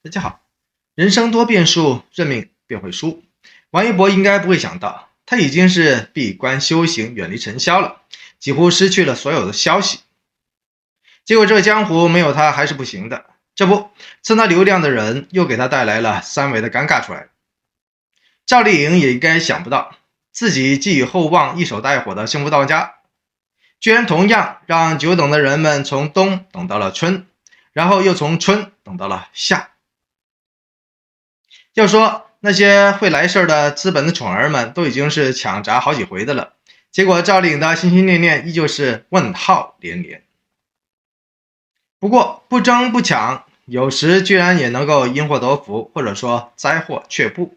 大家好，人生多变数，认命便会输。王一博应该不会想到，他已经是闭关修行，远离尘嚣了，几乎失去了所有的消息。结果这个江湖没有他还是不行的。这不，蹭他流量的人又给他带来了三维的尴尬出来。赵丽颖也应该想不到，自己寄予厚望、一手带火的幸福到家，居然同样让久等的人们从冬等到了春，然后又从春等到了夏。要说那些会来事儿的资本的宠儿们都已经是抢闸好几回的了，结果赵丽颖的心心念念依旧是问号连连。不过不争不抢，有时居然也能够因祸得福，或者说灾祸却不。